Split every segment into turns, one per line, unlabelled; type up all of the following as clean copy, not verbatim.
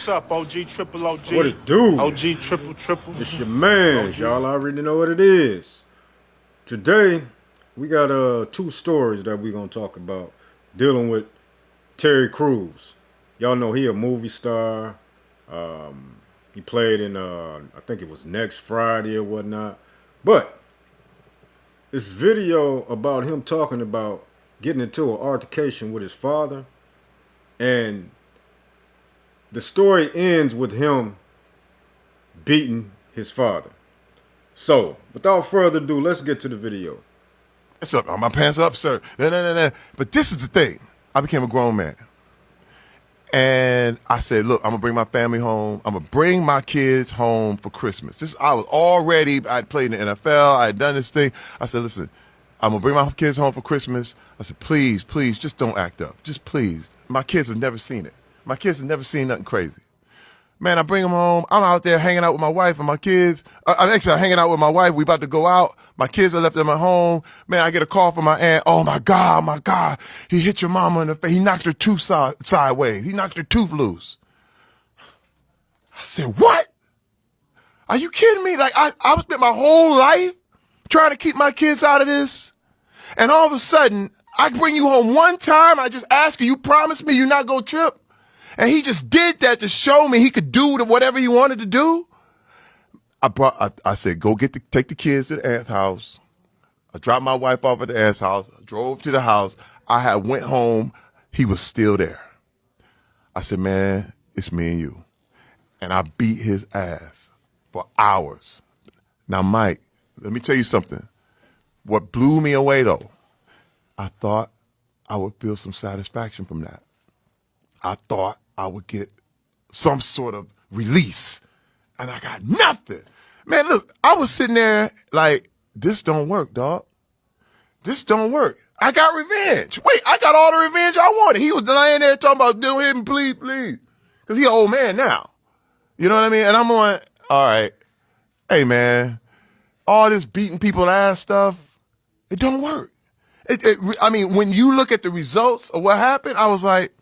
What's up, OG, triple OG?
What it do?
OG, triple.
It's your man. Y'all already know what it is. Today, we got two stories that we're going to talk about dealing with Terry Crews. Y'all know he a movie star. He played in, I think it was Next Friday or whatnot. But this video about him talking about getting into an altercation with his father. And the story ends with him beating his father. So, without further ado, let's get to the video.
What's up? Are my pants up, sir? No. But this is the thing. I became a grown man. And I said, look, I'm going to bring my family home. I'm going to bring my kids home for Christmas. I was already, I'd played in the NFL. I had done this thing. I said, listen, I'm going to bring my kids home for Christmas. I said, please, just don't act up. Just please. My kids have never seen it. My kids have never seen nothing crazy. Man, I bring them home. I'm out there hanging out with my wife and my kids. I'm hanging out with my wife. We about to go out. My kids are left them at home. Man, I get a call from my aunt. Oh, my God. He hit your mama in the face. He knocked her tooth sideways. He knocked her tooth loose. I said, what? Are you kidding me? Like, I spent my whole life trying to keep my kids out of this. And all of a sudden, I bring you home one time. I just ask you promise me you're not going to trip? And he just did that to show me he could do whatever he wanted to do. I said, go take the kids to the aunt's house. I dropped my wife off at the aunt's house. I drove to the house. I went home. He was still there. I said, man, it's me and you. And I beat his ass for hours. Now, Mike, let me tell you something. What blew me away, though, I thought I would feel some satisfaction from that. I thought I would get some sort of release. And I got nothing. Man, look, I was sitting there like, this don't work, dog. This don't work. I got revenge. Wait, I got all the revenge I wanted. He was laying there talking about, do him, please. Because he an old man now. You know what I mean? And I'm going, all right, hey, man, all this beating people ass stuff, it don't work. I mean, when you look at the results of what happened, I was like,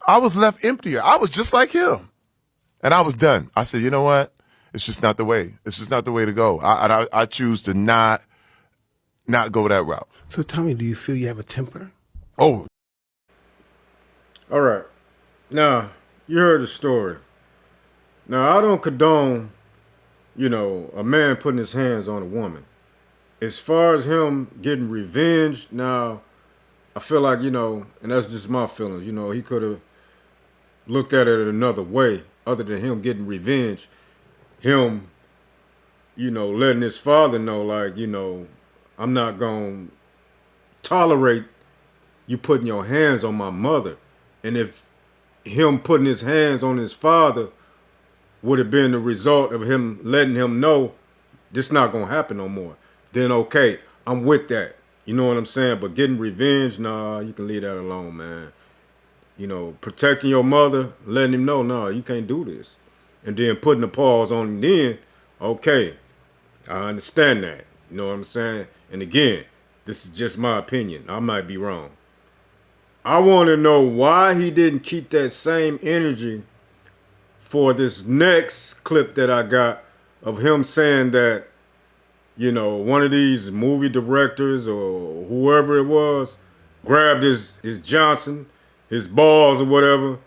I was left emptier. I was just like him. And I was done. I said, you know what? It's just not the way. It's just not the way to go. I choose to not go that route.
So tell me, do you feel you have a temper?
Oh.
All right. Now, you heard the story. Now, I don't condone, a man putting his hands on a woman. As far as him getting revenge, now, I feel like, and that's just my feelings, he could have looked at it another way other than him getting revenge. Him, letting his father know, like, I'm not going to tolerate you putting your hands on my mother. And if him putting his hands on his father would have been the result of him letting him know this not going to happen no more, then okay, I'm with that. You know what I'm saying? But getting revenge, nah, you can leave that alone, man. Protecting your mother, letting him know, no, you can't do this. And then putting the pause on him then, okay, I understand that. You know what I'm saying? And again, this is just my opinion. I might be wrong. I want to know why he didn't keep that same energy for this next clip that I got of him saying that, one of these movie directors or whoever it was grabbed his Johnson, his balls or whatever,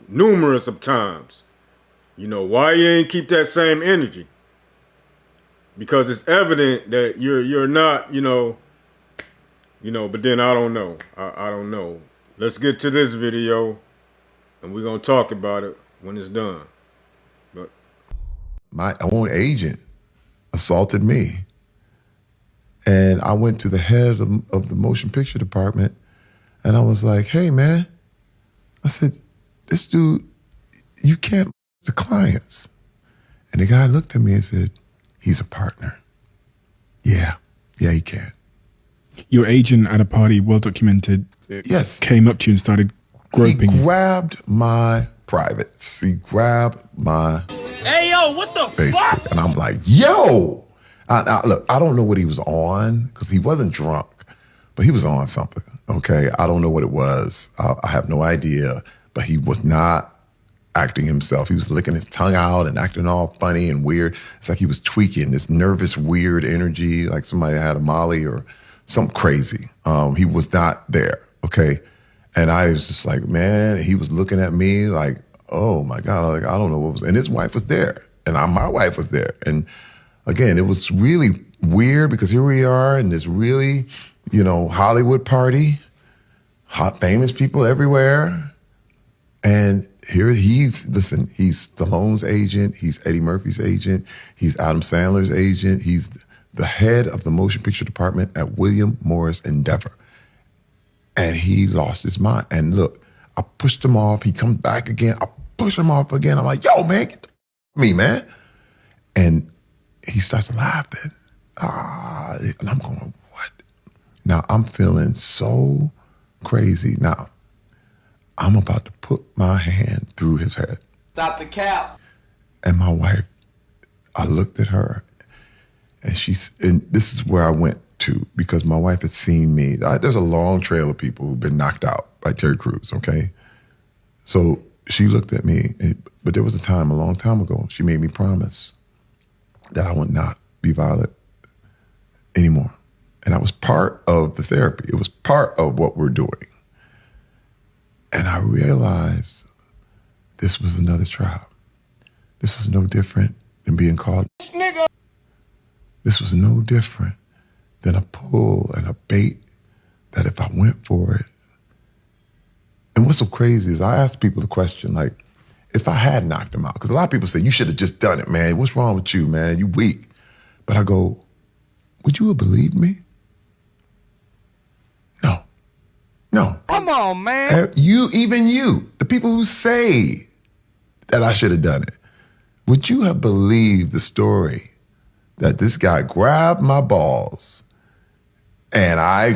numerous of times. Why you ain't keep that same energy? Because it's evident that you're not, but then I don't know. I don't know. Let's get to this video and we're going to talk about it when it's done. But
my own agent assaulted me. And I went to the head of the motion picture department and I was like, hey, man, I said, this dude, you can't the clients. And the guy looked at me and said, he's a partner. Yeah, he can.
Your agent at a party, well documented,
yes,
came up to you and started groping.
He grabbed my privates. He grabbed my
Hey, yo, what the fuck?
And I'm like, yo! Look, I don't know what he was on, because he wasn't drunk, but he was on something, okay? I don't know what it was. I have no idea, but he was not acting himself. He was licking his tongue out and acting all funny and weird. It's like he was tweaking this nervous, weird energy, like somebody had a Molly or something crazy. He was not there, okay? And I was just like, man, he was looking at me like, oh my God, like, I don't know what was, and his wife was there, and my wife was there. And again, it was really weird because here we are in this really, Hollywood party, hot, famous people everywhere. And here he's Stallone's agent, he's Eddie Murphy's agent, he's Adam Sandler's agent, he's the head of the motion picture department at William Morris Endeavor. And he lost his mind. And look, I pushed him off, he comes back again, I push him off again. I'm like, yo, man, get me, man. And he starts laughing. And I'm going, what? Now I'm feeling so crazy. Now, I'm about to put my hand through his head.
Stop the cap.
And my wife, I looked at her, and and this is where I went to, because my wife had seen me. There's a long trail of people who've been knocked out by Terry Crews, okay? So she looked at me, but there was a time, a long time ago, she made me promise that I would not be violent anymore. And that was part of the therapy. It was part of what we're doing. And I realized this was another trial. This was no different than being called. This was no different than a pull and a bait that if I went for it. And what's so crazy is I asked people the question, like, if I had knocked him out, because a lot of people say, you should have just done it, man. What's wrong with you, man? You weak. But I go, would you have believed me? No.
Come on, man.
Even you, the people who say that I should have done it, would you have believed the story that this guy grabbed my balls and I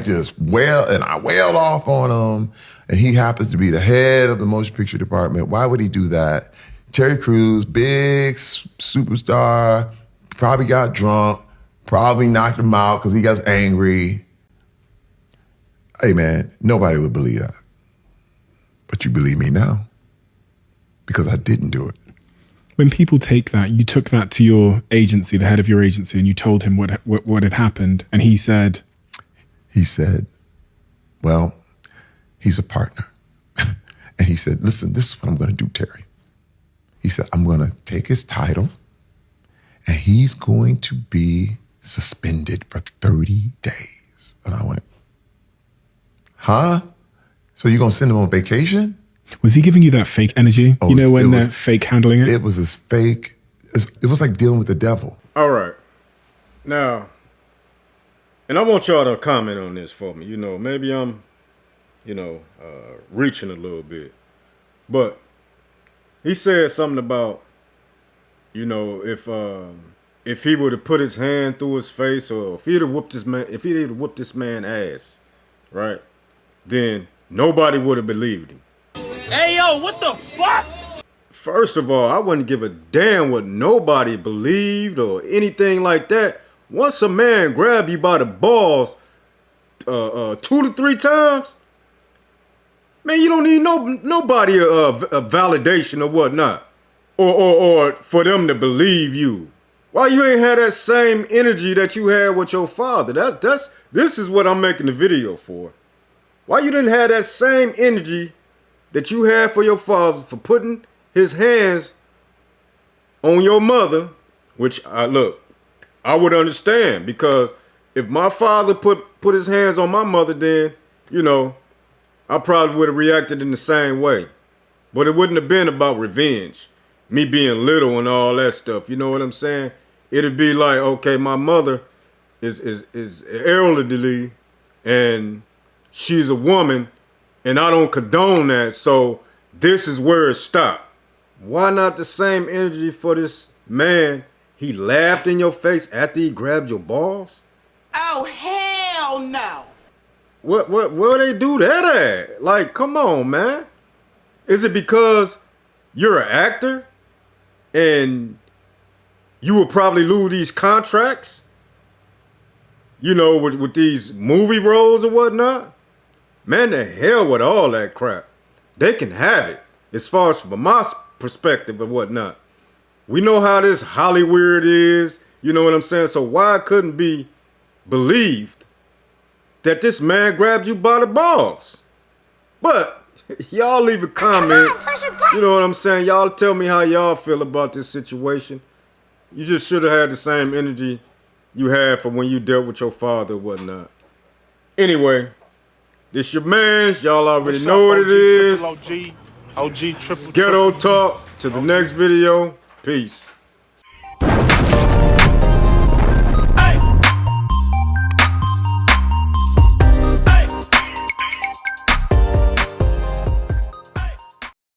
wailed off on him, and he happens to be the head of the motion picture department? Why would he do that? Terry Crews, big superstar, probably got drunk, probably knocked him out because he got angry. Hey, man, nobody would believe that. But you believe me now because I didn't do it.
When people take that, you took that to your agency, the head of your agency, and you told him what had happened, and he said, well, he's a partner. And he said, listen, this is what I'm going to do, Terry. He said, I'm going to take his title, and he's going to be suspended for 30 days. And I went, huh? So you're going to send him on vacation? Was he giving you that fake energy?
Oh,
when they're fake handling it?
It was as fake. It was like dealing with the devil.
All right. Now, and I want y'all to comment on this for me. Maybe I'm, reaching a little bit. But he said something about, if he would have put his hand through his face, or if he'd have whooped this man's ass, right? Then nobody would have believed him.
Hey, yo, what the fuck?
First of all, I wouldn't give a damn what nobody believed or anything like that. Once a man grab you by the balls 2 to 3 times, man, you don't need nobody a validation or whatnot, or for them to believe you. Why you ain't had that same energy that you had with your father? This is what I'm making the video for. Why you didn't have that same energy that you had for your father for putting his hands on your mother, which I would understand, because if my father put his hands on my mother, then, I probably would have reacted in the same way. But it wouldn't have been about revenge, me being little and all that stuff. You know what I'm saying? It'd be like, okay, my mother is elderly and she's a woman, and I don't condone that, so this is where it stopped. Why not the same energy for this man? He laughed in your face after he grabbed your balls?
Oh, hell no.
Where they do that at? Like, come on, man. Is it because you're an actor and you will probably lose these contracts? With these movie roles or whatnot? Man, the hell with all that crap. They can have it. As far as from my perspective and whatnot. We know how this Hollywood is. You know what I'm saying? So why couldn't be believed that this man grabbed you by the balls? But y'all leave a comment. You know what I'm saying? Y'all tell me how y'all feel about this situation. You just should have had the same energy you had for when you dealt with your father or whatnot. Anyway, this your man's. Y'all already know what it is.
OG, triple
Ghetto talk. To the next video. Peace.